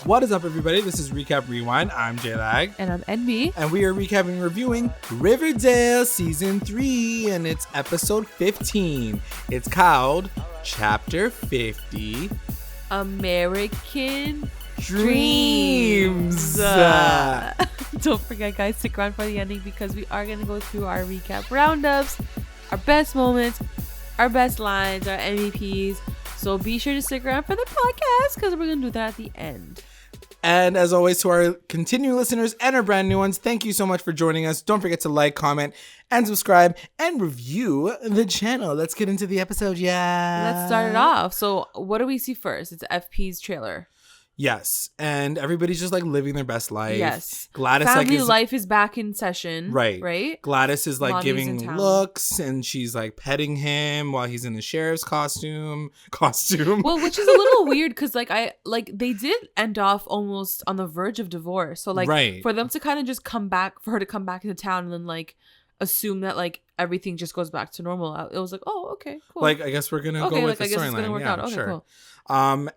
What is up, everybody? This is Recap Rewind. I'm JLAG. And I'm NB. And we are recapping and reviewing Riverdale Season 3, and it's Episode 15. It's called Chapter 50. American Dreams. Don't forget, guys, stick around for the ending because we are going to go through our recap roundups, our best moments, our best lines, our MVPs. So be sure to stick around for the podcast because we're going to do that at the end. And as always, to our continuing listeners and our brand new ones, thank you so much for joining us. Don't forget to like, comment, and subscribe and review the channel. Let's get into the episode. Yeah. Let's start it off. So what do we see first? It's FP's trailer. Yes, and everybody's just like living their best life. Yes, Gladys family like life is back in session. Right. Gladys is like Mommy's giving looks, and she's like petting him while he's in the sheriff's costume. Well, which is a little weird because they did end off almost on the verge of divorce. So for them to kind of just come back, for her to come back into town and then like assume that like everything just goes back to normal. It was like, oh, okay, cool. Like, I guess we're gonna go with the storyline. I guess it's gonna work out. Okay, sure. Cool.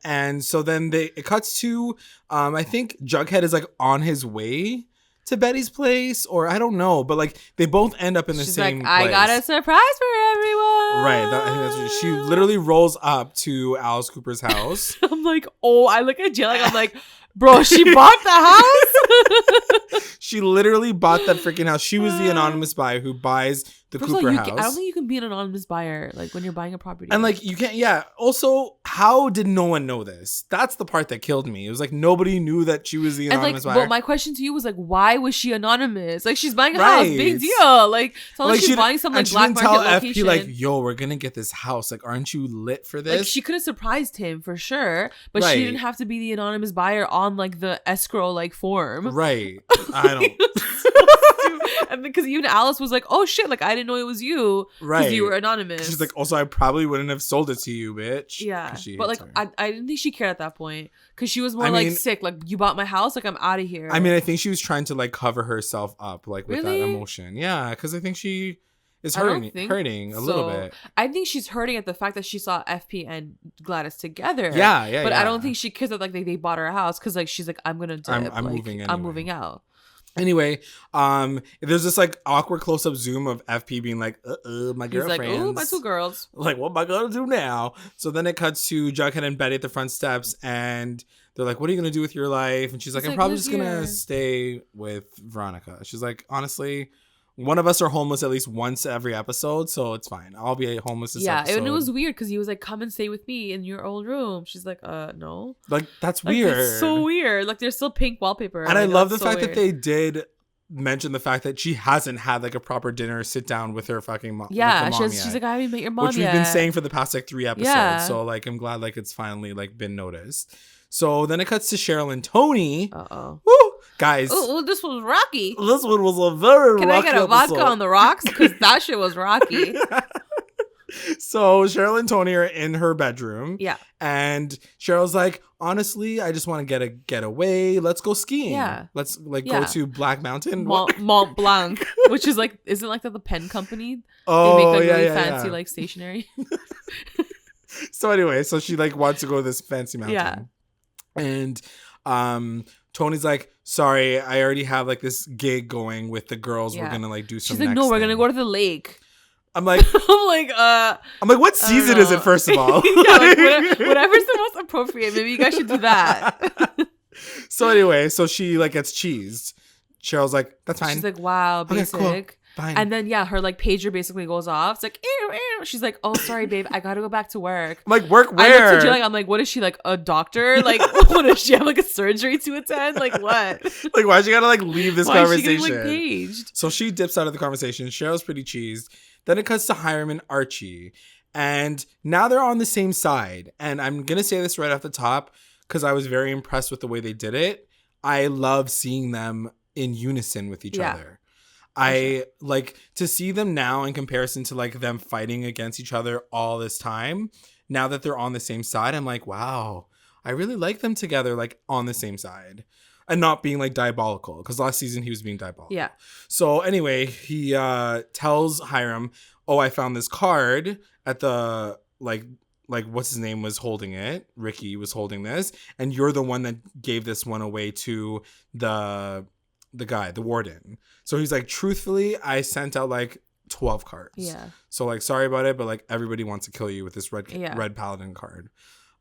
And so then it cuts to, I think Jughead is like on his way to Betty's place, or I don't know, but like they both end up in the same place. I got a surprise for everyone. Right. I think that's what she literally rolls up to Alice Cooper's house. I'm like, oh, I look at Jill, like I'm like, bro, she bought the house. She literally bought that freaking house. She was the anonymous buyer who buys the Cooper house. I don't think you can be an anonymous buyer like when you're buying a property. And like you can't. Yeah. Also, how did no one know this? That's the part that killed me. It was like nobody knew that she was the anonymous buyer. But my question to you was like, why was she anonymous? Like she's buying a house, big deal. Like it's not like she's buying some like black market location. FP like, yo, we're gonna get this house. Like, aren't you lit for this? Like she could have surprised him for sure, but she didn't have to be the anonymous buyer on like the escrow like form. Right. I don't. And because even Alice was like, oh shit, like I didn't know it was you because you were anonymous. She's like, also I probably wouldn't have sold it to you, bitch. Yeah, but like I didn't think she cared at that point because she was more sick, like you bought my house, like I'm out of here. I mean, I think she was trying to like cover herself up like with that emotion. Yeah, because I think she is hurting a little bit. I think she's hurting at the fact that she saw FP and Gladys together. Yeah. But I don't think she cares that like they bought her a house because like she's like, I'm gonna dip. I'm moving anyway. I'm moving out. Anyway, there's this like awkward close-up zoom of FP being like, my girlfriends. He's like, ooh, my two girls. Like, what am I gonna do now? So then it cuts to Jughead and Betty at the front steps, and they're like, what are you gonna do with your life? And she's like, I'm probably just gonna stay with Veronica. She's like, honestly, one of us are homeless at least once every episode, so it's fine. I'll be homeless this episode. Yeah, and it was weird because he was like, come and stay with me in your old room. She's like, no. Like, that's weird. It's so weird. Like, there's still pink wallpaper. And I love the fact that they did mention the fact that she hasn't had like a proper dinner sit down with her fucking mom. Yeah, she's like, I haven't met your mom yet. Which we've been saying for the past like 3 episodes. Yeah. So like, I'm glad like it's finally like been noticed. So then it cuts to Cheryl and Toni. Uh-oh. Woo! Guys. Ooh, this was rocky. This one was a very rocky Can I get a episode. vodka on the rocks? Because that shit was rocky. So Cheryl and Toni are in her bedroom. Yeah. And Cheryl's like, honestly, I just want to get away. Let's go skiing. Yeah. Let's go to Black Mountain. Mont Blanc. Which is like, isn't like the pen company? Oh, they make like really fancy like stationery. So anyway, so she like wants to go to this fancy mountain. Yeah. And Tony's like, sorry, I already have like this gig going with the girls. Yeah. We're gonna like do some. She's like, no, we're gonna go to the lake. I'm like, what season is it? First of all, whatever's the most appropriate. Maybe you guys should do that. So anyway, so she like gets cheesed. Cheryl's like, that's fine. She's like, wow, basic. Okay, cool. Fine. And then her like pager basically goes off. It's like, ew, ew. She's like, oh, sorry, babe, I gotta go back to work. I'm like, work where? I looked at Jill, I'm like, what is she, like a doctor? Like, what does she have like a surgery to attend? Like what? Like, why'd you gotta like leave this conversation? Why is she getting like paged? So she dips out of the conversation. Cheryl's pretty cheesed. Then it cuts to Hiram and Archie, and now they're on the same side. And I'm gonna say this right off the top because I was very impressed with the way they did it. I love seeing them in unison with each other. I like to see them now in comparison to like them fighting against each other all this time. Now that they're on the same side, I'm like, wow, I really like them together, like on the same side and not being like diabolical. Because last season he was being diabolical. Yeah. So anyway, he tells Hiram, oh, I found this card at the like like what's his name was holding it. Ricky was holding this, and you're the one that gave this one away to the guy, the warden. So he's like, truthfully, I sent out like 12 cards. Yeah. So like, sorry about it, but like everybody wants to kill you with this red paladin card.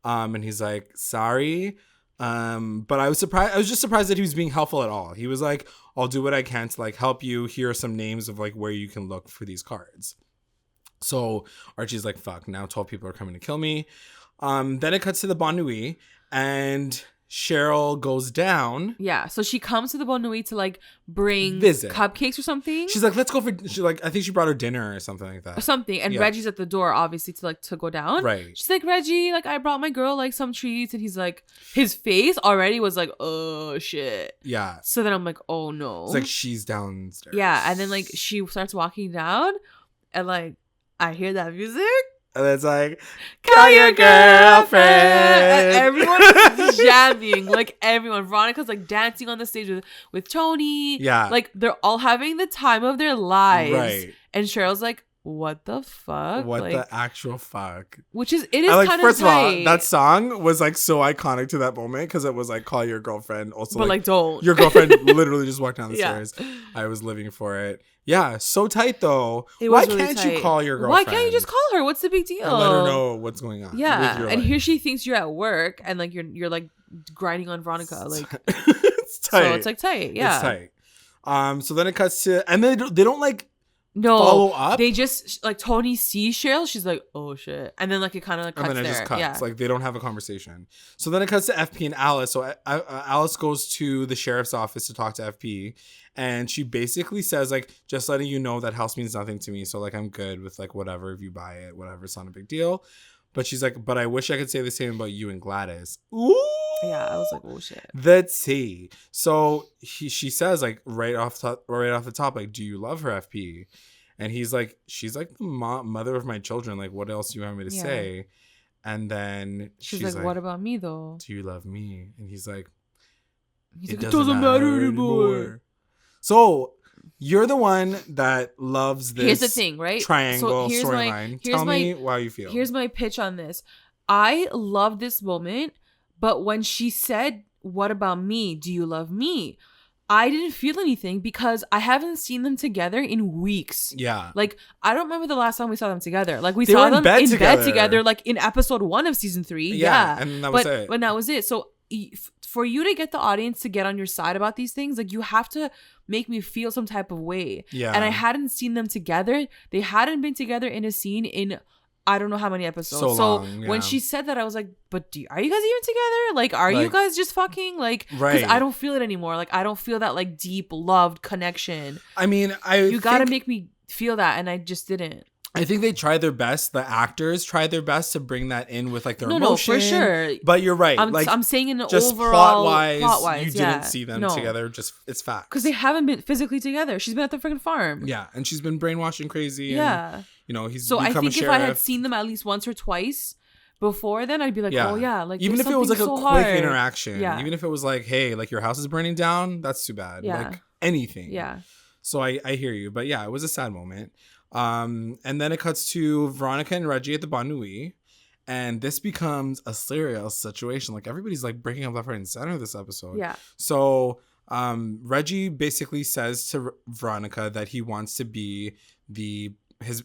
And he's like, sorry. But I was surprised. I was just surprised that he was being helpful at all. He was like, I'll do what I can to like help you. Here are some names of like where you can look for these cards. So Archie's like, fuck, now 12 people are coming to kill me. Then it cuts to the Bon Nuit, and Cheryl goes down. Yeah, so she comes to the Bon Nuit to like bring Visit. cupcakes or something. She's like, let's go for, she like, I think she brought her dinner or something like that. Or something. And Yeah. Reggie's at the door, obviously, to go down. Right. She's like, Reggie, like, I brought my girl like some treats. And he's like, his face already was like, oh shit. Yeah. So then I'm like, oh no. It's like she's downstairs. Yeah, and then like she starts walking down, and like I hear that music. And it's like, call your girlfriend. And everyone is jamming. Like everyone. Veronica's like dancing on the stage with Toni. Yeah. Like they're all having the time of their lives. Right. And Cheryl's like, what the fuck? What like, the actual fuck? Which is, it is Like, kind of first of all, tight. that song was like so iconic to that moment because it was like, call your girlfriend. Also, But like don't. your girlfriend literally just walked down the Yeah. stairs. I was living for it. Yeah, so tight though. It Why was really can't tight. you call your girlfriend? Why can't you just call her? What's the big deal? and let her know what's going on? Yeah, with your and life? here she thinks you're at work, and like you're like grinding on Veronica, like it's tight. so it's like tight, yeah. It's tight. So then it cuts to, and they don't like No, follow up. They just like Toni sees Cheryl, she's like, oh shit, and then like it kind of like cuts and then it there. just cuts. Yeah, Like they don't have a conversation. So then it cuts to FP and Alice. So Alice goes to the sheriff's office to talk to FP, and she basically says like, just letting you know that house means nothing to me. So like I'm good with like whatever, if you buy it, whatever, it's not a big deal. But she's like, but I wish I could say the same about you and Gladys. Ooh. yeah. I was like, oh shit. The tea. So she says like right off the top, like, do you love her, FP? And he's like, she's like the mother of my children. Like, what else do you want me to say? And then She's like, what about me though? Do you love me? And he's like, It doesn't matter anymore. So you're the one that loves this. Here's the thing, right? Triangle So storyline. Tell me how you feel. Here's my pitch on this. I love this moment, but when she said, what about me? Do you love me? I didn't feel anything because I haven't seen them together in weeks. Yeah. Like, I don't remember the last time we saw them together. Like, we They saw were in them bed in bed together. together, like in episode 1 of season 3. Yeah. And that was it. But that was it. So, for you to get the audience to get on your side about these things, like, you have to make me feel some type of way. Yeah. And I hadn't seen them together. They hadn't been together in a scene in I don't know how many episodes. So long, when yeah. she said that, I was like, but are you guys even together? Like, are you Like, guys just fucking? Like, because right. I don't feel it anymore. Like, I don't feel that like deep loved connection. I mean, You gotta make me feel that, and I just didn't. I think they tried their best. The actors tried their best to bring that in with like their emotion. No, for sure. But you're right. I'm saying in just overall plot wise, you yeah. didn't see them together. Just it's facts. Because they haven't been physically together. She's been at the freaking farm. Yeah, and she's been brainwashing crazy. Yeah. And, you know, he's So I become think a if sheriff. I had seen them at least once or twice before, then I'd be like, oh yeah, like even if it was like a so quick hard. interaction. Yeah. Even if it was like, hey, like your house is burning down. That's too bad. Yeah. Like anything. Yeah. So I hear you, but yeah, it was a sad moment. And then it cuts to Veronica and Reggie at the Bon Nuit, and this becomes a serious situation. Like everybody's like breaking up left, right, and center this episode. Yeah. So Reggie basically says to Veronica that he wants to be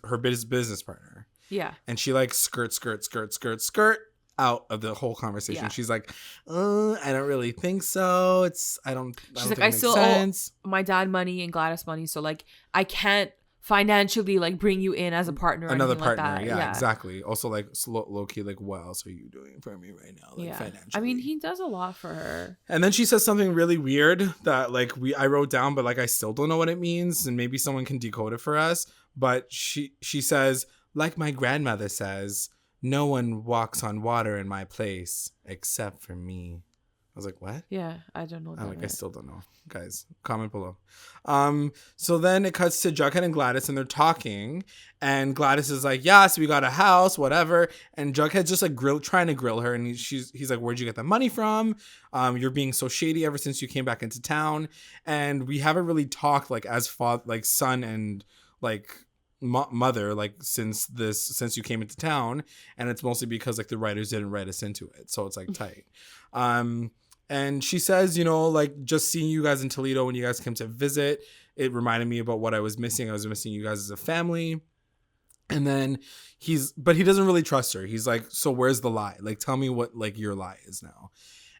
her business partner. Yeah. And she like skirt out of the whole conversation. Yeah. She's like, I don't really think so. I don't She's think like, I it makes still sense. owe my dad money and Gladys money, so like I can't financially like bring you in as a partner. Or Another anything partner. like that. Yeah, exactly. Also like low key, like what else are you doing for me right now? Like financially. I mean, he does a lot for her. And then she says something really weird that like I wrote down, but like I still don't know what it means, and maybe someone can decode it for us. But she says, like my grandmother says, no one walks on water in my place except for me. I was like, what? Yeah, I don't know. I still don't know. Guys, comment below. So then it cuts to Jughead and Gladys, and they're talking, and Gladys is like, yes, we got a house, whatever. And Jughead's just like trying to grill her, and he's like, where'd you get the money from? You're being so shady ever since you came back into town. And we haven't really talked like as son and like mother, like, since you came into town, and it's mostly because like the writers didn't write us into it, so it's like tight. And she says, you know, like, just seeing you guys in Toledo when you guys came to visit, it reminded me about what I was missing. I was missing you guys as a family. And then but he doesn't really trust her. He's like, so where's the lie? Like, tell me what like your lie is now.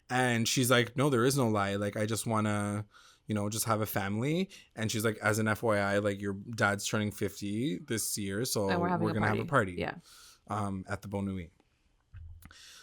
And she's like, no, there is no lie. Like, I just want to, you know, just have a family. And she's like, as an FYI, like, your dad's turning 50 this year, so we're going to have a party. Yeah. At the Bon Nuit.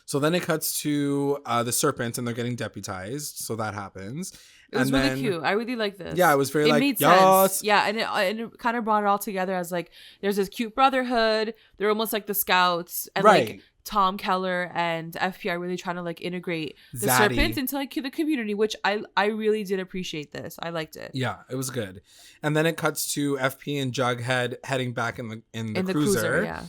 So then it cuts to the serpents, and they're getting deputized. So that happens. It was really cute. I really like this. Yeah, it was very it like, made yes. sense. Yeah, and it kind of brought it all together as like, there's this cute brotherhood. They're almost like the scouts. And like Tom Keller and FP are really trying to like integrate the serpents into like the community, which I really did appreciate this. I liked it. Yeah, it was good. And then it cuts to FP and Jughead heading back in the cruiser. Yeah.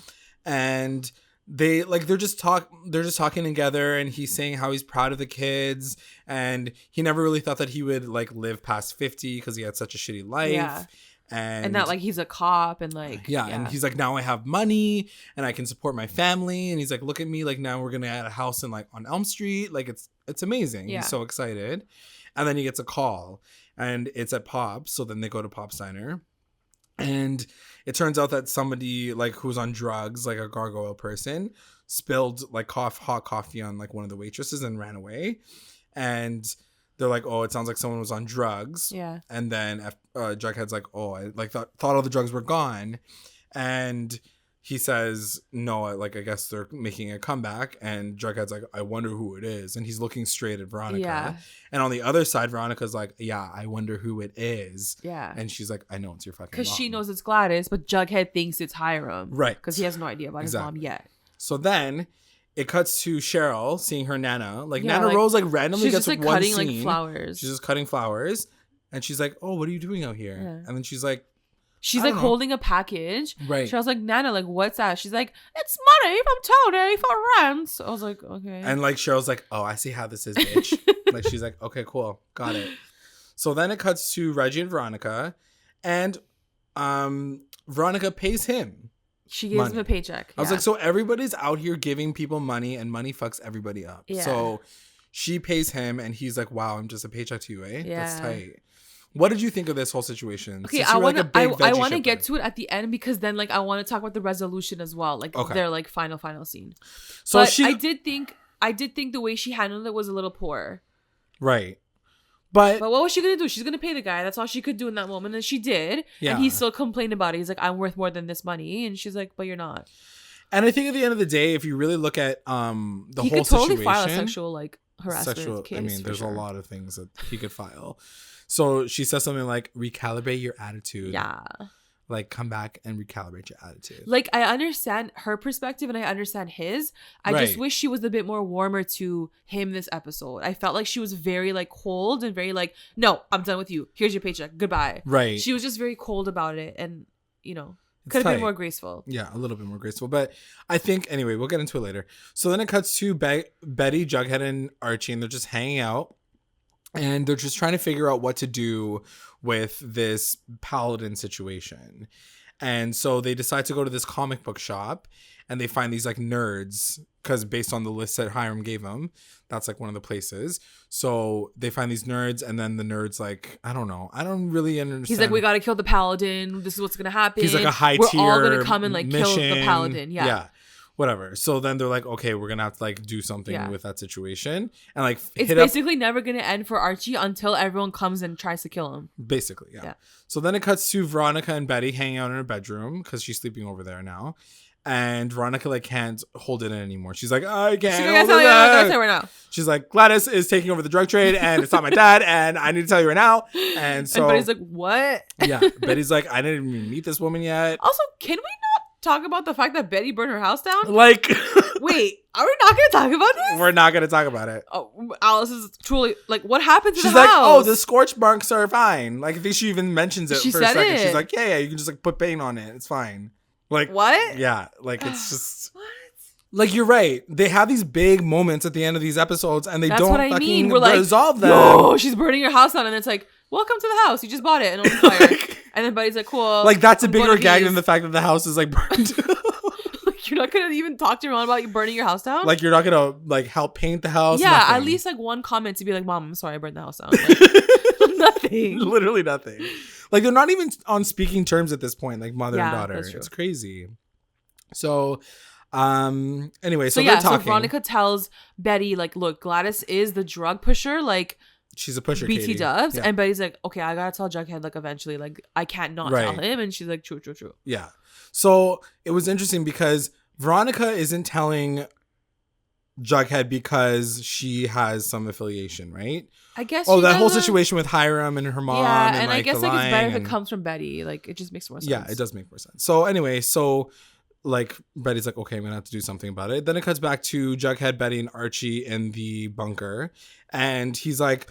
And they're just talking together, and he's saying how he's proud of the kids, and he never really thought that he would like live past 50 because he had such a shitty life. Yeah. And that like he's a cop and like and he's like, now I have money and I can support my family, and he's like, look at me, like, now we're gonna add a house in like on Elm Street, like it's amazing. He's so excited. And then he gets a call, and it's at Pop's. So then they go to Pop's Diner, and it turns out that somebody like who's on drugs, like a gargoyle person, spilled like hot coffee on like one of the waitresses and ran away. And they're like, oh, it sounds like someone was on drugs. Yeah. And then Jughead's like, oh, I like thought all the drugs were gone. And he says, no, I guess they're making a comeback. And Jughead's like, I wonder who it is. And he's looking straight at Veronica. Yeah. And on the other side, Veronica's like, yeah, I wonder who it is. Yeah. And she's like, I know it's your fucking mom. Because she knows it's Gladys, but Jughead thinks it's Hiram. Right. Because he has no idea about his mom yet. So then it cuts to Cheryl seeing her Nana. Like, Nana Rose like randomly gets like one cutting scene. like flowers. She's just cutting flowers. And she's like, oh, what are you doing out here? Yeah. And then she's like, she's like holding a package. Right. Cheryl's like, Nana, like, what's that? She's like, it's money from Tony for rent. So I was like, okay. And like Cheryl's like, oh, I see how this is, bitch. Like, she's like, okay, cool. Got it. So then it cuts to Reggie and Veronica. And Veronica pays him. She gives him a paycheck. I was like, so everybody's out here giving people money, and money fucks everybody up. Yeah. So she pays him, and he's like, wow, I'm just a paycheck to you, eh? Yeah. That's tight. What did you think of this whole situation? Okay, I want to get to it at the end, because then like I want to talk about the resolution as well, like their like final scene. So but I did think the way she handled it was a little poor. Right. But what was she gonna do? She's gonna pay the guy. That's all she could do in that moment, and she did. Yeah. And he still complained about it. He's like, I'm worth more than this money, and she's like, but you're not. And I think at the end of the day, if you really look at the whole situation, he could totally file a sexual like harassment case. I mean, there's a lot of things that he could file. So she says something like, recalibrate your attitude. Yeah. Like, come back and recalibrate your attitude. Like, I understand her perspective and I understand his. I just wish she was a bit more warmer to him this episode. I felt like she was very like cold and very like, no, I'm done with you. Here's your paycheck. Goodbye. Right. She was just very cold about it, and you know, could have been more graceful. Yeah, a little bit more graceful. But I think, anyway, we'll get into it later. So then it cuts to Betty, Jughead, and Archie, and they're just hanging out. And they're just trying to figure out what to do with this paladin situation. And so they decide to go to this comic book shop, and they find these like nerds, because based on the list that Hiram gave them, that's like one of the places. So they find these nerds, and then the nerds like, I don't know. I don't really understand. He's like, we got to kill the paladin. This is what's going to happen. He's like a high tier. We're all going to come and like mission. kill the paladin. Yeah. Yeah. Whatever. So then they're like, okay, we're gonna have to like do something with that situation, and like it's basically never gonna end for Archie until everyone comes and tries to kill him. Basically, yeah. So then it cuts to Veronica and Betty hanging out in her bedroom because she's sleeping over there now, and Veronica like can't hold it in anymore. She's like, I can't. Right now. She's like, Gladys is taking over the drug trade, and it's not my dad, and I need to tell you right now. And so Betty's like, what? Yeah, Betty's like, I didn't even meet this woman yet. Also, can we not talk about the fact that Betty burned her house down? Like, wait, are we not going to talk about this? We're not going to talk about it. Oh, Alice is truly like, what happened to She's the like, house? oh, the scorch marks are fine. Like, I think she even mentions it for a second. It. She's like, yeah, you can just like put paint on it. It's fine. Like, what? Yeah, like it's just what? Like, you're right. They have these big moments at the end of these episodes, and they don't fucking We're like, resolve them. No, she's burning her house down, and it's like, welcome to the house. You just bought it and on fire. And then Buddy's like, cool. Like, that's a bigger gag than the fact that the house is like burned. Like, you're not gonna even talk to your mom about you burning your house down. Like, you're not gonna like help paint the house. Yeah, nothing. at least like one comment to be like, Mom, I'm sorry I burned the house down. Like, nothing. Literally nothing. Like, they're not even on speaking terms at this point, like mother and daughter. It's crazy. So anyway, so they're talking. So Veronica tells Betty, like, look, Gladys is the drug pusher, like, she's a pusher, BT Katie. dubs. Yeah. And Betty's like, okay, I gotta tell Jughead, like, eventually, like, I can't not tell him. And she's like, true. Yeah. So it was interesting because Veronica isn't telling Jughead because she has some affiliation, right? I guess. Oh, that whole situation with Hiram and her mom. Yeah, and I like, guess the like it's better if and... it comes from Betty. Like, it just makes more sense. Yeah, it does make more sense. So anyway, like, Betty's like, okay, I'm gonna have to do something about it. Then it cuts back to Jughead, Betty, and Archie in the bunker, and he's like,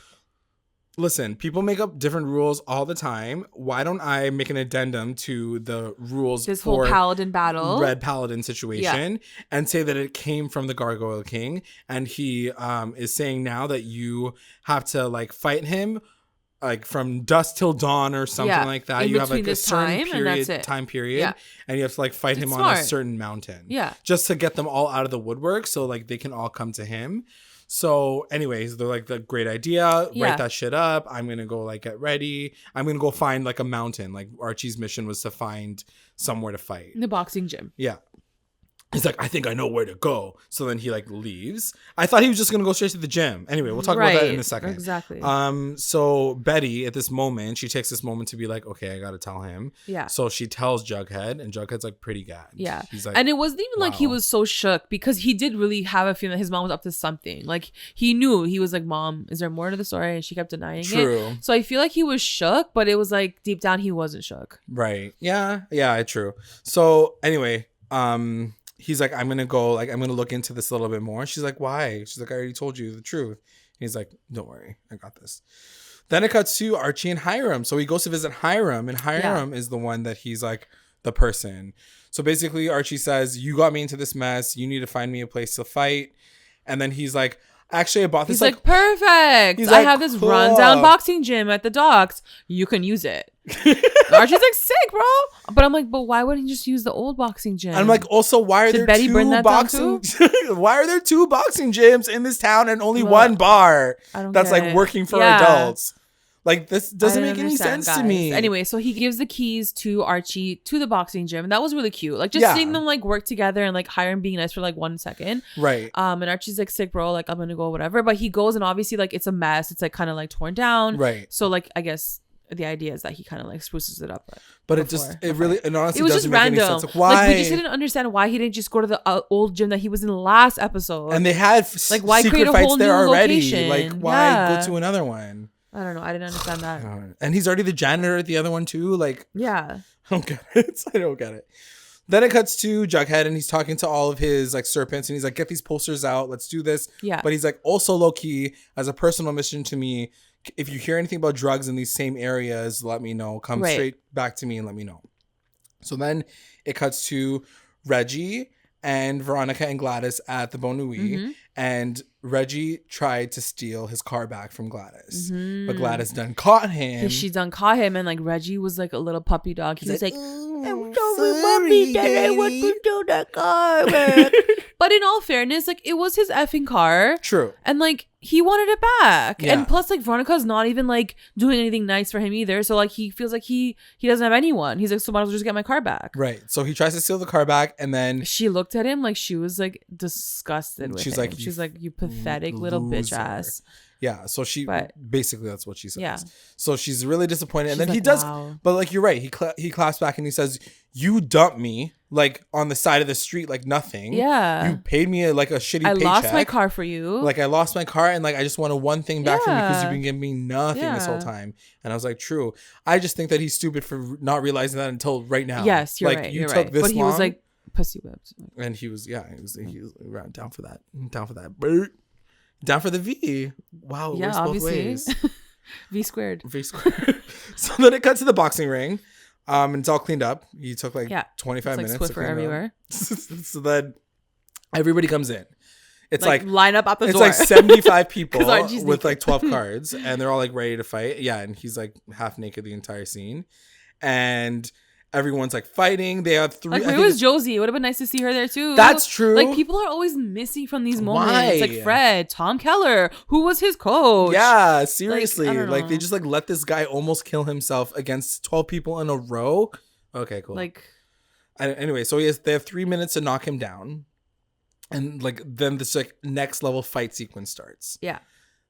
listen, people make up different rules all the time. Why don't I make an addendum to the rules this for whole Paladin battle, Red Paladin situation, and say that it came from the Gargoyle King, and he is saying now that you have to like fight him like from dusk till dawn or something like that. You have like a certain time period, and you have to like fight him on a certain mountain, just to get them all out of the woodwork, so like they can all come to him. So anyways, they're like, the great idea, write that shit up. I'm gonna go like get ready. I'm gonna go find like a mountain. Like, Archie's mission was to find somewhere to fight. The boxing gym. Yeah. He's like, I think I know where to go. So then he like leaves. I thought he was just going to go straight to the gym. Anyway, we'll talk about that in a second. Exactly. So Betty at this moment, she takes this moment to be like, okay, I got to tell him. Yeah. So she tells Jughead, and Jughead's like pretty gagged. Yeah. He's like, and it wasn't even like he was so shook, because he did really have a feeling that his mom was up to something. Like, he knew. He was like, Mom, is there more to the story? And she kept denying it. So I feel like he was shook, but it was like deep down he wasn't shook. Right. Yeah. Yeah, true. So anyway, he's like, I'm going to go, like, I'm going to look into this a little bit more. She's like, why? She's like, I already told you the truth. He's like, don't worry, I got this. Then it cuts to Archie and Hiram. So he goes to visit Hiram, and Hiram is the one that he's like the person. So basically Archie says, you got me into this mess. You need to find me a place to fight. And then he's like, actually, I bought this. He's like, perfect. I have this rundown boxing gym at the docks. You can use it. Archie's like, sick, bro. But I'm like, but why wouldn't you just use the old boxing gym? I'm like, also, why are there two boxing? Why are there two boxing gyms in this town and only one bar that's like working for adults? Like, this doesn't make any sense to me. Anyway, so he gives the keys to Archie to the boxing gym, and that was really cute. Like, just seeing them like work together and like Hiram being nice for like 1 second. Right. And Archie's like, sick, bro. Like, I'm gonna go, whatever. But he goes, and obviously like it's a mess. It's like kind of like torn down. Right. So like, I guess the idea is that he kind of like spruces it up. But it honestly it was doesn't just make random. any sense. Like, why? Like, we just didn't understand why he didn't just go to the old gym that he was in the last episode. And they had like, why create a whole there new already? Location? Like, why go to another one? I don't know. I didn't understand that. And he's already the janitor at the other one too. Like, yeah, I don't get it. I don't get it. Then it cuts to Jughead, and he's talking to all of his like serpents, and he's like, get these posters out. Let's do this. Yeah. But he's like, also low key, as a personal mission to me, if you hear anything about drugs in these same areas, let me know. Come straight back to me and let me know. So then it cuts to Reggie and Veronica and Gladys at the Bon Nuit, and Reggie tried to steal his car back from Gladys, but Gladys done caught him. She done caught him, and like Reggie was like a little puppy dog. He was like, I'm sorry, mommy, that I want to steal that car back. But in all fairness, like, it was his effing car. True. And like, he wanted it back. Yeah. And plus, like, Veronica's not even like doing anything nice for him either. So like, he feels like he doesn't have anyone. He's like, so might as well just get my car back. Right. So he tries to steal the car back, and then she looked at him like she was like disgusted with him. Like, she's like, you pathetic little bitch ass. Yeah, so basically that's what she says. Yeah. So she's really disappointed, and then like, he does. Wow. But like, you're right. He claps back and he says, "You dumped me like on the side of the street like nothing. Yeah. You paid me like a shitty paycheck. I lost my car for you. Like, I lost my car, and like I just wanted one thing back from you because you've been giving me nothing this whole time." And I was like, "True." I just think that he's stupid for not realizing that until right now. Yes, you're right. You took this long. But he was like pussy whipped, and he was down for that. Down for the V. Wow, yeah, works both ways. V squared. So then it cuts to the boxing ring. And it's all cleaned up. He took like 25 minutes. Swiffer everywhere. So then everybody comes in. It's like line up at the it's door. like 75 people Archie's with naked. like 12 cards, and they're all like ready to fight. Yeah, and he's like half naked the entire scene, and everyone's like fighting. They have 3. Like, where was Josie? It would have been nice to see her there too. That's true. Like, people are always missing from these moments. Why? Like Fred, Tom Keller, who was his coach. Yeah, seriously. Like, I don't Like, know. they just like let this guy almost kill himself against 12 people in a row. Okay, cool. Like, Anyway, so they have 3 minutes to knock him down, and like then this like next level fight sequence starts. yeah.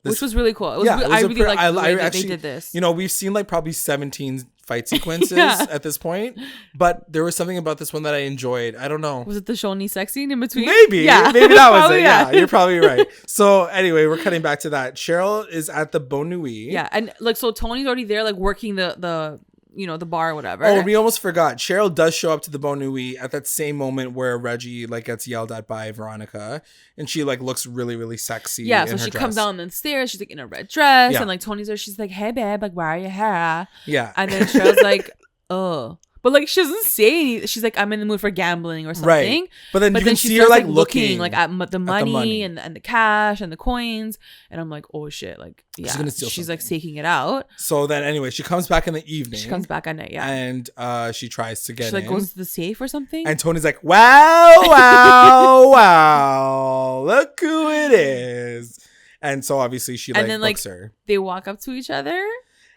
This- Which was really cool. It was, Yeah, it was I a really pre- liked I- the I way that actually- they did this. You know, we've seen like probably 17 fight sequences Yeah. at this point, but there was something about this one that I enjoyed. I don't know. Was it the Shoni sex scene in between? Maybe. Yeah. Maybe that was Probably, it. Yeah, you're probably right. So anyway, we're cutting back to that. Cheryl is at the Bon Nuit. Yeah. And like, so Tony's already there, like working the you know, the bar or whatever. Oh, we almost forgot. Cheryl does show up to the Bon Nuit at that same moment where Reggie like gets yelled at by Veronica, and she like looks really, really sexy. Yeah, in so her she dress. comes down the stairs. She's like in a red dress, Yeah. and like Tony's there. She's like, "Hey, babe, like, why are you here?" Yeah, And then Cheryl's like, "Oh," but like she doesn't say anything. She's like, "I'm in the mood for gambling or something." right. But then you can she see her starts, like looking like at the money, money. and the cash and the coins, and I'm like, "Oh shit!" Like, yeah, She's gonna steal she's like something. taking it out. So then anyway, she comes back in the evening. She comes back at night, yeah. and she tries to get She like in. goes to the safe or something. And Tony's like, wow, wow, wow, look who it is. And so obviously she like And then, like, books her. they walk up to each other.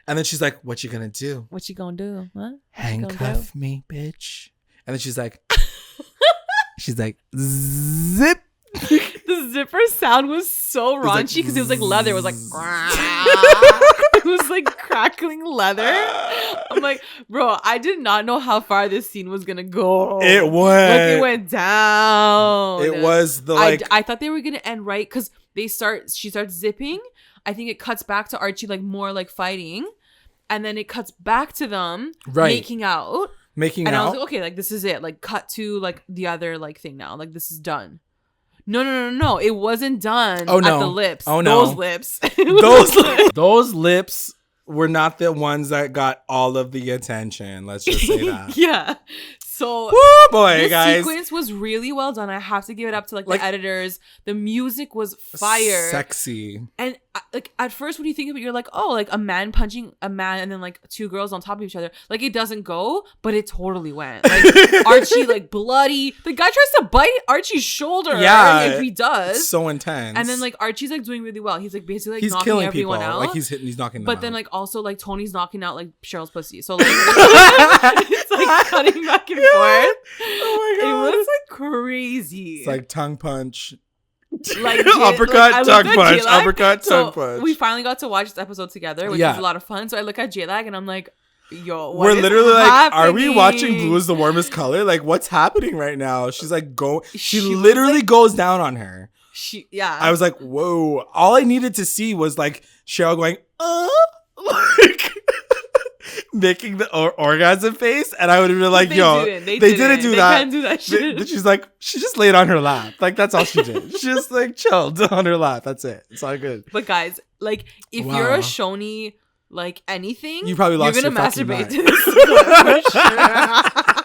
And then she's like, what you gonna do? What you gonna do? Huh? What you gonna Handcuff me, bitch. And then she's like, zip. The zipper sound was so was like, raunchy because it was like leather. It was like, it was like crackling leather. I'm like, bro, I did not know how far this scene was gonna go. It Like, went. it went down. It was the like. I thought they were gonna end right because she starts zipping. I think it cuts back to Archie like more like fighting, and then it cuts back to them Right. making out. making And I out. was like, okay, like this is it. Like cut to like the other like thing now. Like this is done. No. It wasn't done Oh, no. at the lips. Oh, no. Those lips. Those lips were not the ones that got all of the attention. Let's just say that. Yeah. So Woo, boy, this guys. sequence was really well done. I have to give it up to like Like- the editors. The music was fire. Sexy. And like at first when you think of it, you're like, oh, like a man punching a man and then like two girls on top of each other. Like it doesn't go, but it totally went. Like Archie like bloody. The guy tries to bite Archie's shoulder. Yeah, If he does. So intense. And then like Archie's like doing really well. He's like basically like he's knocking killing everyone people. out. Like he's knocking them but out. then like also like Tony's knocking out like Cheryl's pussy. So like it's like cutting back and forth. Oh my God. It was like crazy. It's like tongue punch. Like uppercut, I tongue looked at punch, JLAG. uppercut, So tongue punch. we finally got to watch this episode together, which Yeah. was a lot of fun. So I look at JLAG and I'm like, yo, what We're is literally like, are we happening? watching Blue is the Warmest Color? Like, what's happening right now? She's like, she She was literally like- goes down on her. Yeah. I was like, whoa. All I needed to see was like Cheryl going, like, making the orgasm face. And I would have been like, They yo, didn't. they didn't do They that. can't do that shit. She's like, she just laid on her lap. Like, that's all she did. She just like chilled on her lap. That's it. It's all good. But guys, like, if Wow. you're a Shoni, like anything, You probably lost you're gonna your fucking masturbate mind. to this. For sure.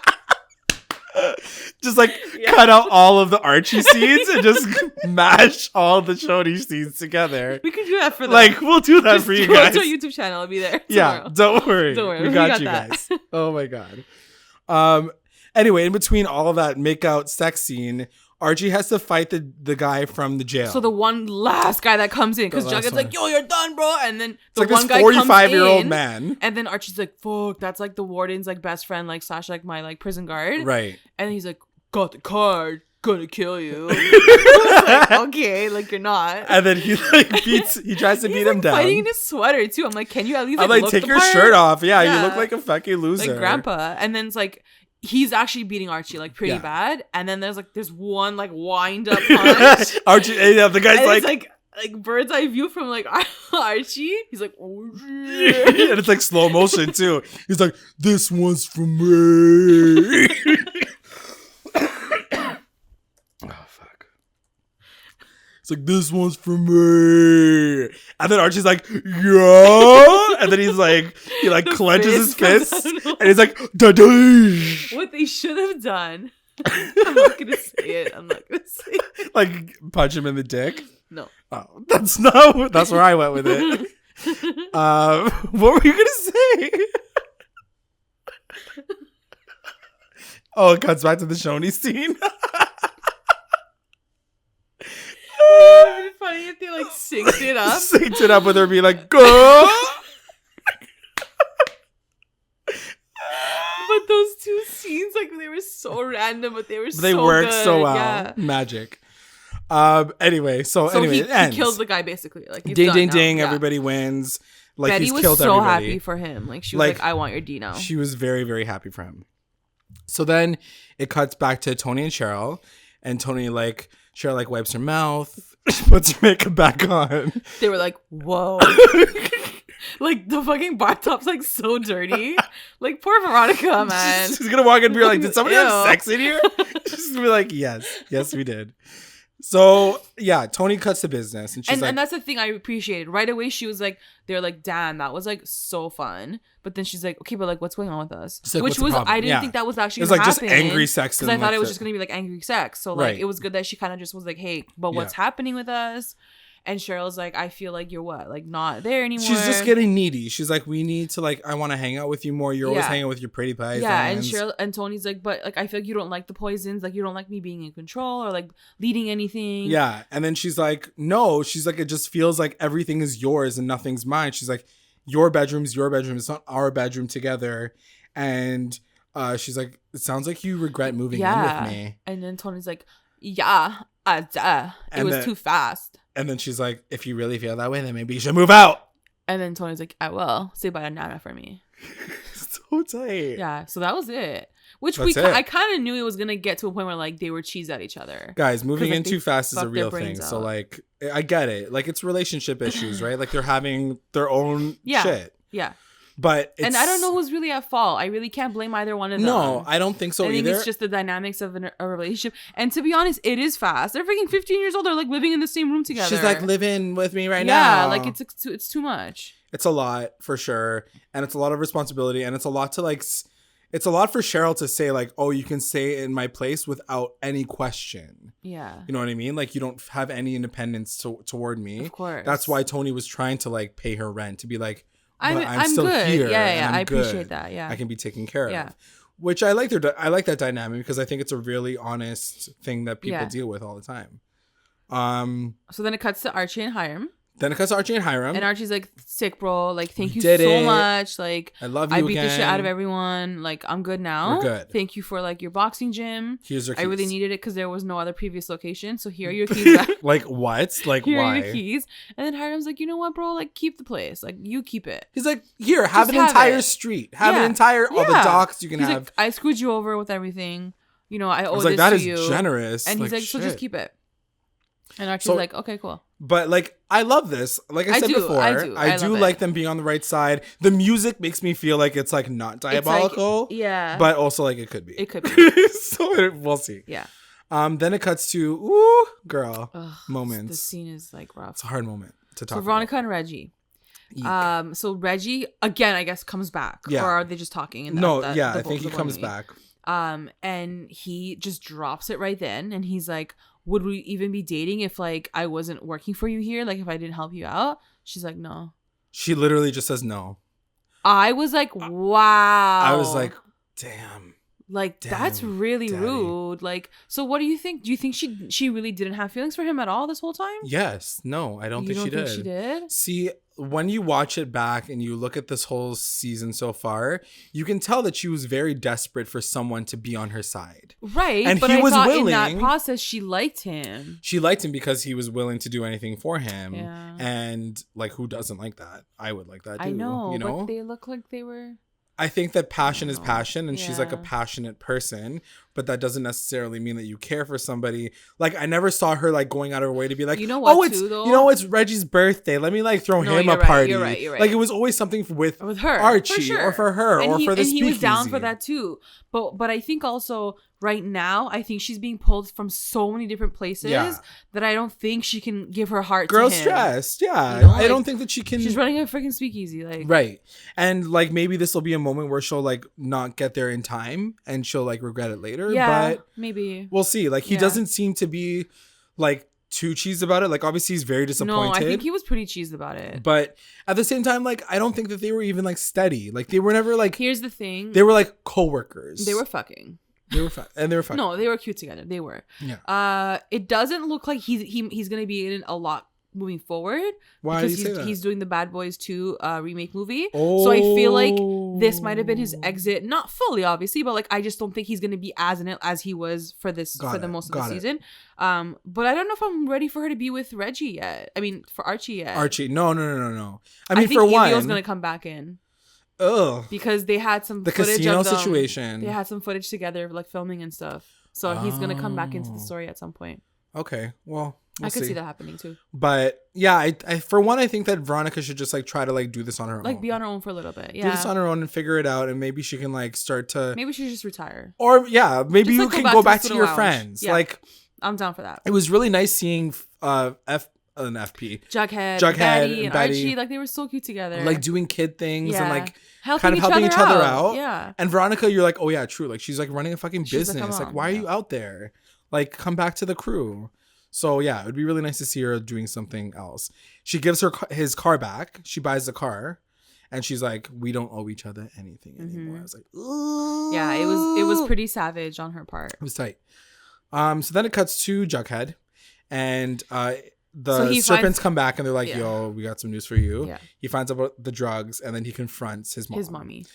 Just like Yeah. cut out all of the Archie scenes and just mash all the Shoni scenes together. We can do that for them. Like, we'll do that Just for you go guys. to our YouTube channel. I'll be there. Yeah, tomorrow. don't worry. Don't worry, We we got got you that. guys. Oh my God. Anyway, in between all of that make out sex scene, Archie has to fight the guy from the jail. So the one last guy that comes in, because The last Jughead's one. like, yo, you're done, bro. And then it's the like one this guy comes 45-year-old in, man. and then Archie's like, fuck, that's like the warden's like best friend, like slash like my like prison guard. Right. And then he's like, got the card, gonna kill you. I was like, okay, like you're not. And then he tries to beat He's him like down. fighting in his sweater too. I'm like, can you at least I'm like, look take the your part? shirt off. Yeah, Yeah. you look like a fucking loser. Like grandpa. And then it's like, he's actually beating Archie like pretty Yeah. bad. And then there's one like wind up punch. Archie, yeah, the guy's And like, it's like bird's eye view from like Archie. He's like, oh and shit. it's like slow motion too. He's like, this one's for me. Oh fuck. It's like, this one's for me. And then Archie's like, yeah. And then he's like, he like The clenches his fist comes fists. out of And he's like, da-da. What they should have done I'm not gonna say it. Like punch him in the dick? No. Oh, that's where I went with it. What were you gonna say? Oh, it cuts back to the Shoney scene. It would be funny if they like synced it up. Synced it up with her being like, go. But those two scenes, like, they were so random, but they worked good. so well. Yeah. Magic. Anyway, he it ends. kills the guy basically. Like, he's ding, done ding, now. ding. Yeah. Everybody wins. Like, Betty he's was killed so everybody. happy for him. Like, she was like, I want your D now. She was very, very happy for him. So then it cuts back to Toni and Cheryl. And Toni, like, Cheryl, like, wipes her mouth. She puts her makeup back on. They were like, whoa. Like, the fucking bathtub's, like, so dirty. Like, poor Veronica, man. She's going to walk in and be like, did somebody have sex in here? She's going to be like, yes. Yes, we did. So, yeah, Toni cuts the business. And she's and that's the thing I appreciated. Right away, she was like, they're like, damn, that was, like, so fun. But then she's like, okay, but, like, what's going on with us? Like, which was, I didn't think that was actually going to happen. It was, like, just angry sex. Because I thought it was just going to be, like, angry sex. So, like, it was good that she kind of just was like, hey, but what's happening with us? And Cheryl's like, I feel like you're what? Like, not there anymore. She's just getting needy. She's like, we need to, like, I want to hang out with you more. You're always hanging out with your pretty pies. Yeah, and Cheryl and Tony's like, but, like, I feel like you don't like the poisons. Like, you don't like me being in control or, like, leading anything. Yeah. And then she's like, no. She's like, it just feels like everything is yours and nothing's mine. She's like, your bedroom's your bedroom. It's not our bedroom together. And she's like, it sounds like you regret moving in with me. And then Tony's like, yeah, it was too fast. And then she's like, if you really feel that way, then maybe you should move out. And then Tony's like, I will. Say bye to Nana for me. So tight. Yeah, so that was it. Which I kind of knew it was going to get to a point where, like, they were cheese at each other. Guys, moving in too fast is a real thing. So, like, I get it. Like, it's relationship issues, right? Like, they're having their own shit. Yeah. But and I don't know who's really at fault. I really can't blame either one of them. No, I don't think so either. I think it's just the dynamics of a relationship. And to be honest, it is fast. They're freaking 15 years old. They're like living in the same room together. She's like living with me right now. Yeah, like it's too much. It's a lot for sure. And it's a lot of responsibility. And it's a lot to like, it's a lot for Cheryl to say like, oh, you can stay in my place without any question. Yeah. You know what I mean? Like you don't have any independence toward me. Of course. That's why Toni was trying to like pay her rent to be like, I'm still good. here. Yeah. I appreciate that. Yeah. I can be taken care of. Which I like that dynamic because I think it's a really honest thing that people deal with all the time. So then it cuts to Archie and Hiram. Then it cuts to Archie and Hiram. And Archie's like, sick, bro. Like, thank you so much. Like, I love you I beat again. the shit out of everyone. Like, I'm good now. We're good. Thank you for, like, your boxing gym. Here's your keys. I really needed it because there was no other previous location. So here are your keys back. Like, what? Like, here why? Here are your keys. And then Hiram's like, you know what, bro? Like, keep the place. Like, you keep it. He's like, here, have an entire street. Have an entire, all the docks you can have. Like, I screwed you over with everything. You know, I owe this like, that to is you. Generous. And he's like, so just keep it. And Archie's like, okay, cool. But like, I love this. Like I said before, I do like them being on the right side. The music makes me feel like it's like not diabolical. Like, yeah. But also like it could be. It could be. So we'll see. Yeah. Then it cuts to, ooh, girl, moments. The scene is like rough. It's a hard moment to talk about. So Veronica and Reggie. Eek. So Reggie, again, I guess comes back. Yeah. Or are they just talking? I think he comes back. And he just drops it right then. And he's like, would we even be dating if like I wasn't working for you here? Like if I didn't help you out? She's like, no. She literally just says no. I was like, wow. I was like, damn. Like that's really rude. Like, so what do you think? Do you think she really didn't have feelings for him at all this whole time? Yes. No, I don't think she did. She did? See, when you watch it back and you look at this whole season so far, you can tell that she was very desperate for someone to be on her side. Right. And but he was thought willing. In that process, she liked him. She liked him because he was willing to do anything for him. Yeah. And like, who doesn't like that? I would like that too. I know, you know? But they look like they were... I think that passion is passion, and she's like a passionate person, but that doesn't necessarily mean that you care for somebody. Like I never saw her like going out of her way to be like, you know what, it's Reggie's birthday. Let me like throw him a party. You're right. Like it was always something with her, Archie for sure. or for her or for the speakeasy. And he was down for that too. But I think also right now, I think she's being pulled from so many different places that I don't think she can give her heart to him. Girl stressed. Yeah. You know, I don't think that she can. She's running a freaking speakeasy. Like, right. And like maybe this will be a moment where she'll like not get there in time and she'll like regret it later. Yeah, but maybe. We'll see. Like he doesn't seem to be like too cheesed about it. Like obviously he's very disappointed. No, I think he was pretty cheesed about it. But at the same time, like I don't think that they were even like steady. Like they were never like. Here's the thing. They were like co-workers. They were fucking. They were and they were fucking. No, they were cute together. They were. Yeah. It doesn't look like he's gonna be in it a lot moving forward. Why do you say that? He's doing the Bad Boys 2 remake movie. Oh. So I feel like this might have been his exit. Not fully, obviously, but like I just don't think he's gonna be as in it as he was for this most of the season. But I don't know if I'm ready for her to be with Reggie yet. I mean, for Archie yet. Archie, no. I mean, think for one, Emil's gonna come back in. Ugh. Because they had some the footage casino of them. situation. They had some footage together, like filming and stuff. So he's gonna come back into the story at some point. Okay, well, I could see that happening too. But yeah, I for one, I think that Veronica should just like try to like do this on her own. Like be on her own for a little bit. Yeah. Do this on her own and figure it out, and maybe she can like start to. Maybe she should just retire. Or yeah, maybe just, you can go back to your lounge. friends. Yeah. Like I'm down for that. It was really nice seeing FP. Jughead, Betty, and Archie, like they were so cute together. Like doing kid things and like helping each other out. Yeah. And Veronica, you're like, oh yeah, true. Like she's like running a fucking business. Like, why are you out there? Like come back to the crew. So yeah, it would be really nice to see her doing something else. She gives his car back. She buys the car. And she's like, we don't owe each other anything anymore. I was like, ooh. Yeah, it was pretty savage on her part. It was tight. So then it cuts to Jughead. And the serpents come back and they're like, yo, we got some news for you. Yeah. He finds out about the drugs and then he confronts his mom. His mommy.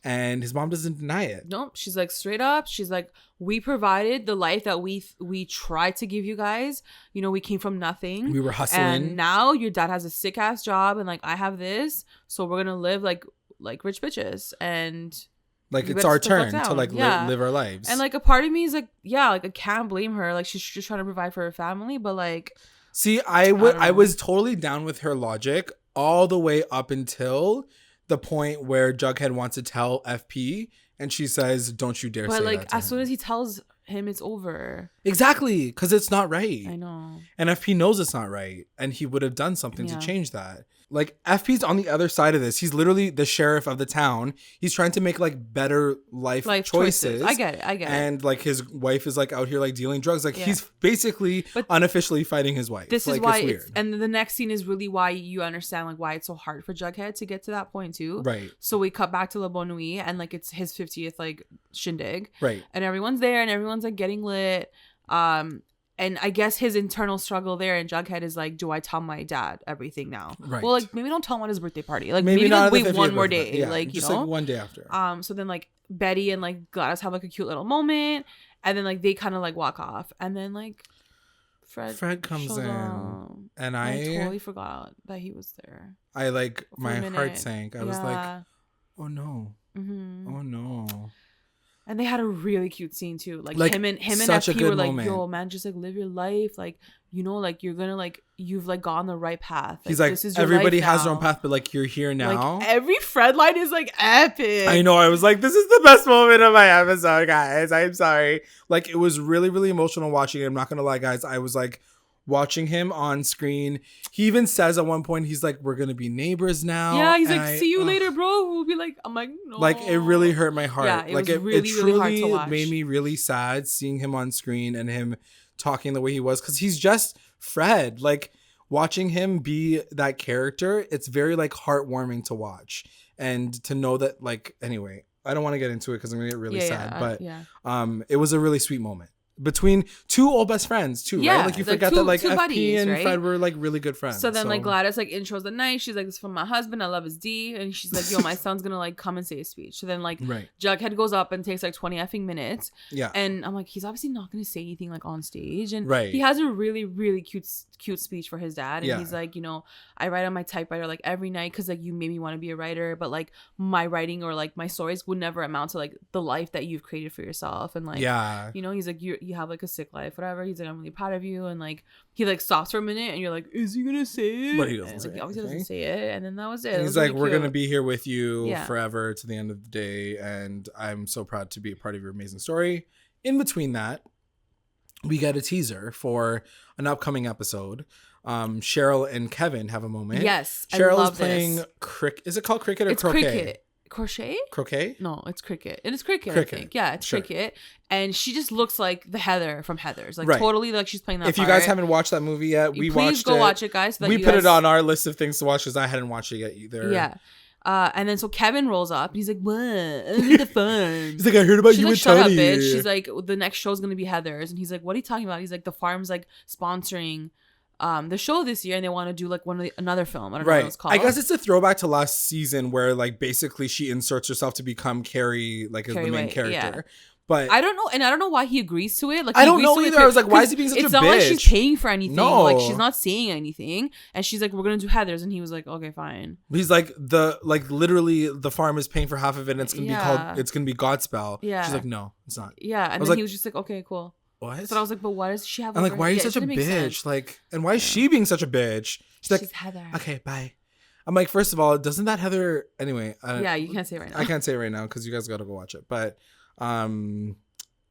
And his mom doesn't deny it. Nope. She's like straight up. She's like, we provided the life that we tried to give you guys. You know, we came from nothing. We were hustling. And now your dad has a sick ass job and like I have this. So we're gonna live like rich bitches. And like it's our turn to like live our lives. And like a part of me is like, yeah, like I can't blame her. Like she's just trying to provide for her family, but like see, I was totally down with her logic all the way up until the point where Jughead wants to tell FP and she says, don't you dare say that. But like as soon as he tells him, it's over. Exactly, because it's not right. I know. And FP knows it's not right. And he would have done something to change that. Like FP's on the other side of this. He's literally the sheriff of the town. He's trying to make like better life choices. I get it. And like his wife is like out here like dealing drugs. Like he's basically unofficially fighting his wife. This is why it's weird. And the next scene is really why you understand like why it's so hard for Jughead to get to that point too. Right. So we cut back to La Bonne Nuit and like it's his 50th like shindig. Right. And everyone's there and everyone's like getting lit. And I guess his internal struggle there in Jughead is like, do I tell my dad everything now? Right. Well, like maybe don't tell him on his birthday party. Like maybe like wait one more day. Yeah, like just you know, like one day after. So then like Betty and like Gladys have like a cute little moment, and then like they kind of like walk off, and then like Fred comes in, and I totally forgot that he was there. I like my heart sank. I was like, oh no, oh no. And they had a really cute scene too. Like him and FP were like, moment. Yo, man, just like live your life. Like, you know, like you're gonna like you've like gone the right path. Like, he's like, this is everybody has their own path, but like you're here now. Like every Fred line is like epic. I know. I was like, this is the best moment of my episode, guys. I'm sorry. Like it was really, really emotional watching it. I'm not gonna lie, guys. I was like watching him on screen. He even says at one point, he's like, we're gonna be neighbors now. Yeah, he's like, see you later, bro. We'll be like, I'm like, no. Like it really hurt my heart. Yeah, like it truly made me really sad seeing him on screen and him talking the way he was, because he's just Fred. Like watching him be that character, it's very like heartwarming to watch and to know that like, anyway, I don't want to get into it because I'm gonna get really sad, but it was a really sweet moment between two old best friends too, right? Like you forget that like FP buddies, and Fred were like really good friends. So then like Gladys like intros the night. She's like, this is from my husband. I love his D. And she's like, yo, my son's gonna like come and say a speech. So then like Jughead goes up and takes like 20 effing minutes. Yeah. And I'm like, he's obviously not gonna say anything like on stage. And he has a really, really cute speech for his dad. And he's like, you know, I write on my typewriter like every night because like you made me want to be a writer, but like my writing or like my stories would never amount to like the life that you've created for yourself. And like, you know, he's like, you have like a sick life, whatever. He's like, I'm really proud of you. And like he like stops for a minute and you're like, is he gonna say it? But he doesn't say it. He obviously doesn't say it. And then that was it. He's like, we're gonna be here with you forever to the end of the day, and I'm so proud to be a part of your amazing story. in between that, we get a teaser for an upcoming episode. Cheryl and Kevin have a moment. Yes, Cheryl I love is playing this. Is it called cricket or It's croquet? cricket. Crochet? Croquet? No, it's cricket. It is cricket, I Cricket. think. Yeah, it's Sure. cricket. And she just looks like the Heather from Heathers. Like, Right. totally like she's playing that If you part. guys haven't watched that movie yet, we Please watched go it. watch it, guys. So that We you put guys... it on our list of things to watch because I hadn't watched it yet either. Yeah. And then so Kevin rolls up and he's like, what? The farm. He's like, I heard about She's you like, and shut up, Tony. bitch. She's like, the next show's going to be Heather's. And he's like, what are you talking about? He's like, the farm's like sponsoring the show this year and they want to do like another film. I don't know what it's called. I guess it's a throwback to last season where like basically she inserts herself to become Carrie, like as the main character. Yeah. But I don't know, and I don't know why he agrees to it. Like I don't know either. I was like, why is he being such a bitch? It's not like she's paying for anything. No. Like she's not saying anything, and she's like, "We're gonna do Heather's," and he was like, "Okay, fine." He's like literally the farm is paying for half of it, and it's gonna be called Godspell. Yeah. She's like, no, it's not. Yeah, and then he was just like, "Okay, cool." What? So I was like, "But why does she have?" I'm like, why are you such a bitch? Like, and why is she being such a bitch? She's like, Heather. Okay, bye. I'm like, first of all, doesn't that Heather? Anyway. Yeah, you can't say it right now. I can't say it right now because you guys got to go watch it. But,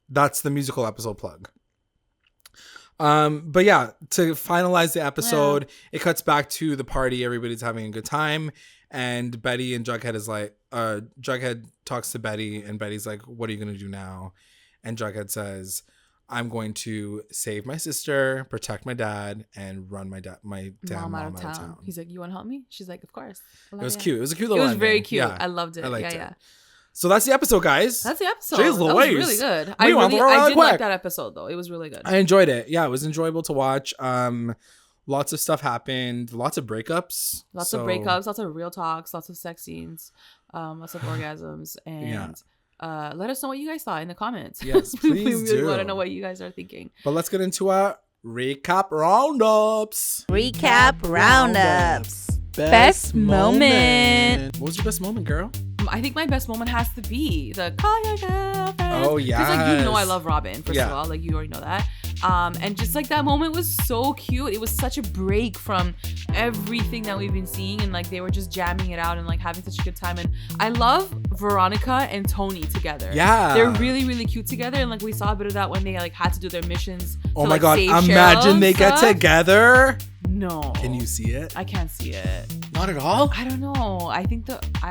that's the musical episode plug. But yeah, to finalize the episode, it cuts back to the party. Everybody's having a good time. And Betty and Jughead is like, Jughead talks to Betty and Betty's like, what are you going to do now? And Jughead says, I'm going to save my sister, protect my dad, and run my damn mom out of town. He's like, you want to help me? She's like, of course. It was cute. It was a cute little It was very ending. cute. Yeah, I loved it. I liked it. Yeah. So that's the episode, guys. That's the episode. Jeez That was Louise. really good. I did like that episode though. It was really good. I enjoyed it. Yeah, it was enjoyable to watch. Lots of stuff happened. Lots of breakups. Lots of breakups. Lots of real talks. Lots of sex scenes. Lots of orgasms. And let us know what you guys thought in the comments. Yes, please we really do. want to know what you guys are thinking. But let's get into our recap roundups. Recap roundups. Best moment. What was your best moment, girl? I think my best moment has to be the call your girlfriend. Oh, yeah. Because like, you know I love Robin, first of all. Like you already know that. And just like that moment was so cute. It was such a break from everything that we've been seeing. And like they were just jamming it out and like having such a good time. And I love Veronica and Toni together. Yeah. They're really, really cute together. And like we saw a bit of that when they like had to do their missions. Oh to, my like, God. save Imagine Cheryl they and get stuff. together. No. Can you see it? I can't see it. Not at all? I don't know. I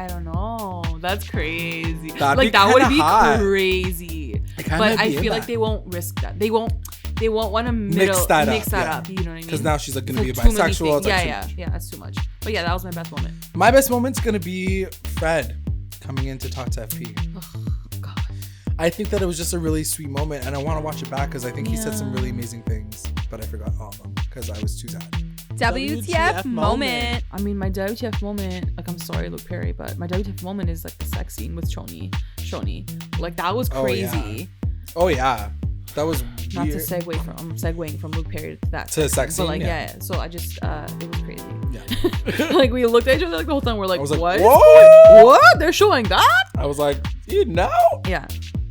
don't know. That's crazy. That'd like be that would kinda be hot. crazy. I kinda But I be in feel like that. they won't risk that. They won't want to Mix that up. up. You know what I mean? Because now she's like going to It's be like too many bisexual. It's things. like Yeah, too much. yeah. That's too much. But yeah, that was my best moment. My best moment's going to be Fred coming in to talk to FP. Oh, God. I think that it was just a really sweet moment, and I want to watch it back because I think he said some really amazing things, but I forgot all of them because I was too sad. WTF moment. I mean, my WTF moment, like, I'm sorry, Luke Perry, but my WTF moment is like the sex scene with Shoni. Like, that was crazy. Oh, yeah. That was weird. Not to I'm segueing from Luke Perry to that. To sex scene, But like, yeah. So I just, it was crazy. Yeah. Like, we looked at each other like the whole time. We're like, I was like, what? whoa! What? They're showing that? I was like, you know? Yeah.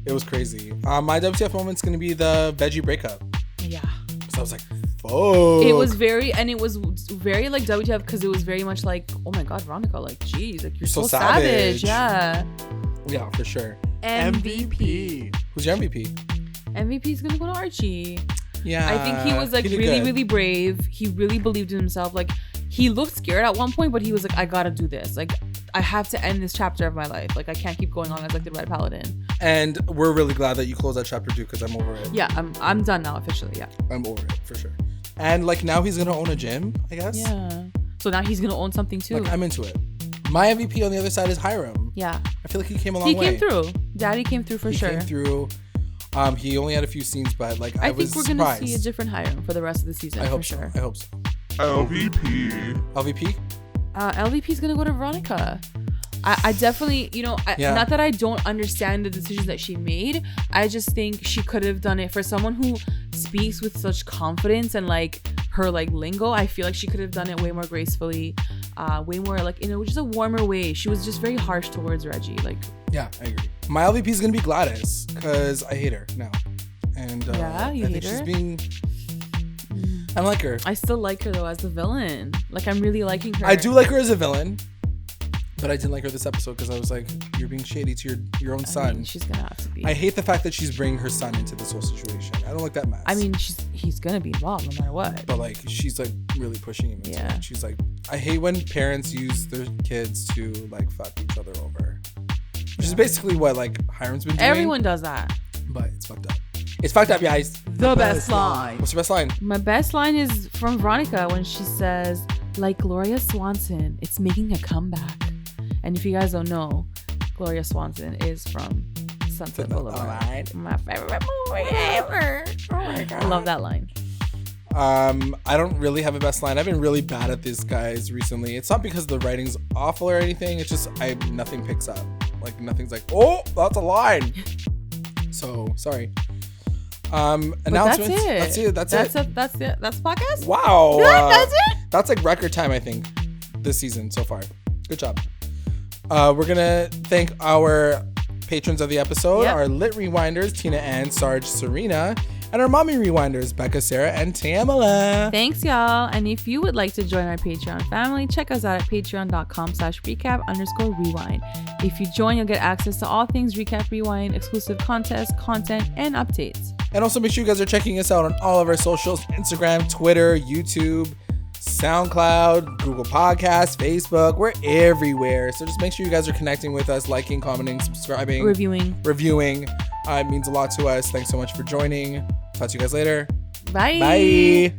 It was crazy. My WTF moment's going to be the veggie breakup. Yeah. So I was like, fuck. It was very like WTF because it was very much like, oh my God, Veronica, like, geez, like you're so savage. Yeah. Yeah, for sure. MVP. Who's your MVP? MVP is going to go to Archie. Yeah. I think he was like did really, good. really brave. He really believed in himself. Like he looked scared at one point, but he was like, I gotta do this. Like I have to end this chapter of my life. Like I can't keep going on as like the Red Paladin. And we're really glad that you closed that chapter too, because I'm over it. Yeah, I'm done now officially. Yeah. I'm over it for sure. And like now he's gonna own a gym, I guess. Yeah. So now he's gonna own something too. Like I'm into it. My MVP on the other side is Hiram. Yeah. I feel like he came a long He way. came through. Daddy came through for sure. He came through. He only had a few scenes, but like I was think we're gonna surprised. see a different Hiram for the rest of the season. I hope for so. sure. I hope so. LVP. LVP? LVP is gonna go to Veronica. I definitely, not that I don't understand the decisions that she made. I just think she could have done it for someone who speaks with such confidence and like her like lingo. I feel like she could have done it way more gracefully, way more like just a warmer way. She was just very harsh towards Reggie. Like, Yeah, I agree. My LVP is gonna be Gladys because I hate her now, and you I hate think she's her? being. I don't like her. I still like her though as the villain. Like I'm really liking her. I do like her as a villain, But I didn't like her this episode because I was like, you're being shady to your own son. I mean, she's gonna have to be. I hate the fact that she's bringing her son into this whole situation. I don't like that mess. I mean, he's gonna be involved no matter what. But like, she's like really pushing him into Yeah. it. She's like, I hate when parents use their kids to like fuck each other over. Which is basically what like Hiram's been doing. Everyone does that. But it's fucked up. It's fucked up, guys. The best line. What's your best line? My best line is from Veronica when she says, like Gloria Swanson, it's making a comeback. And if you guys don't know, Gloria Swanson is from Sunset Boulevard. My favorite movie ever. Oh my God. I love that line. I don't really have a best line. I've been really bad at this, guys, recently. It's not because the writing's awful or anything. It's just nothing picks up. Like nothing's like, oh, that's a line. So sorry. Announcements. That's it. That's it. it. That's it. That's the podcast. Wow. That's it. That's like record time, I think, this season so far. Good job. We're gonna thank our patrons of the episode, our lit rewinders, Tina Ann, Sarge, Serena, and our mommy rewinders, Becca, Sarah, and Tamala. Thanks, y'all. And if you would like to join our Patreon family, check us out at patreon.com/recap_rewind. If you join, you'll get access to all things Recap Rewind, exclusive contests, content, and updates. And also make sure you guys are checking us out on all of our socials, Instagram, Twitter, YouTube, SoundCloud, Google Podcasts, Facebook. We're everywhere. So just make sure you guys are connecting with us, liking, commenting, subscribing, reviewing. It means a lot to us. Thanks so much for joining. Talk to you guys later. Bye. Bye.